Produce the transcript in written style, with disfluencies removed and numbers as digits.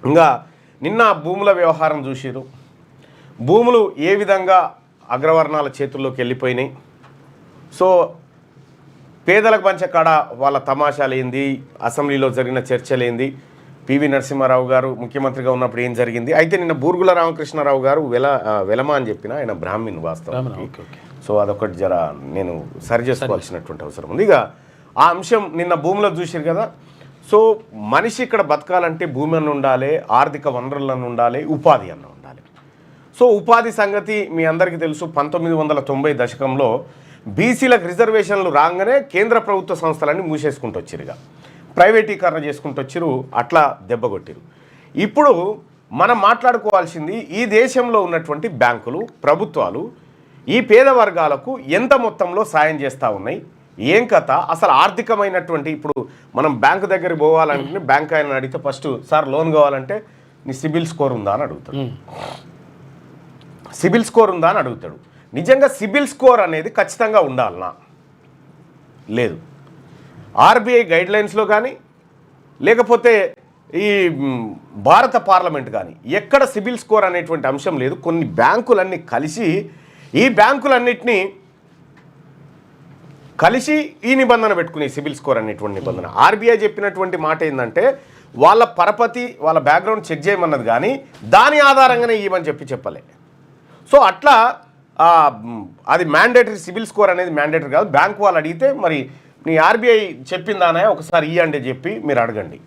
ఇంకా నిన్న భూముల వ్యవహారం చూసిరు. భూములు ఏ విధంగా అగ్రవర్ణాల చేతుల్లోకి వెళ్ళిపోయినాయి. సో పేదలకు పంచే కాడ వాళ్ళ తమాషాలేంది, అసెంబ్లీలో జరిగిన చర్చలేంది, పివి నరసింహారావు గారు ముఖ్యమంత్రిగా ఉన్నప్పుడు ఏం జరిగింది. అయితే నిన్న బూర్గుల రామకృష్ణారావు గారు వెలమ అని చెప్పిన ఆయన బ్రాహ్మణ్ వాస్తవం. సో అదొకటి జర నేను సరి చేసుకోవాల్సినటువంటి అవసరం ఉంది. ఇక ఆ అంశం నిన్న భూమిలో చూసారు కదా. సో మనిషి ఇక్కడ బతకాలంటే భూమి అన్న ఉండాలి, ఆర్థిక వనరులను ఉండాలి, ఉపాధి అన్న ఉండాలి. సో ఉపాధి సంగతి మీ అందరికీ తెలుసు. 1990 దశకంలో బీసీలకు రిజర్వేషన్లు రాగానే కేంద్ర ప్రభుత్వ సంస్థలన్నీ మూసేసుకుంటూ వచ్చిరుగా, ప్రైవేటీకరణ చేసుకుంటూ వచ్చిరు, అట్లా దెబ్బకొట్టిరు. ఇప్పుడు మనం మాట్లాడుకోవాల్సింది ఈ దేశంలో ఉన్నటువంటి బ్యాంకులు, ప్రభుత్వాలు ఈ పేద వర్గాలకు ఎంత మొత్తంలో సాయం చేస్తూ ఉన్నాయి, ఏం కథ అసలు ఆర్థికమైనటువంటి. ఇప్పుడు మనం బ్యాంకు దగ్గరికి పోవాలంటే బ్యాంక్ ఆయన అడిగితే ఫస్ట్ సార్ లోన్ కావాలంటే నీ సిబిల్ స్కోర్ ఉందా అని అడుగుతాడు. సిబిల్ స్కోర్ ఉందా అని అడుగుతాడు. నిజంగా సిబిల్ స్కోర్ అనేది ఖచ్చితంగా ఉండాలనా? లేదు. ఆర్బీఐ గైడ్లైన్స్లో కానీ లేకపోతే ఈ భారత పార్లమెంట్ కానీ ఎక్కడ సిబిల్ స్కోర్ అనేటువంటి అంశం లేదు. కొన్ని బ్యాంకులన్నీ కలిసి ఈ బ్యాంకులన్నిటినీ కలిసి ఈ నిబంధన పెట్టుకుని సిబిల్ స్కోర్ అనేటువంటి నిబంధన. ఆర్బీఐ చెప్పినటువంటి మాట ఏంటంటే వాళ్ళ పరపతి వాళ్ళ బ్యాక్గ్రౌండ్ చెక్ చేయమన్నది, కానీ దాని ఆధారంగానే ఇవ్వమని చెప్పలే. సో అట్లా అది మ్యాండేటరీ, సిబిల్ స్కోర్ అనేది మ్యాండేటరీ కాదు. బ్యాంకు వాళ్ళు అడిగితే మరి నీ ఆర్బీఐ చెప్పిందానే ఒకసారి ఇవ్వండి చెప్పి మీరు అడగండి.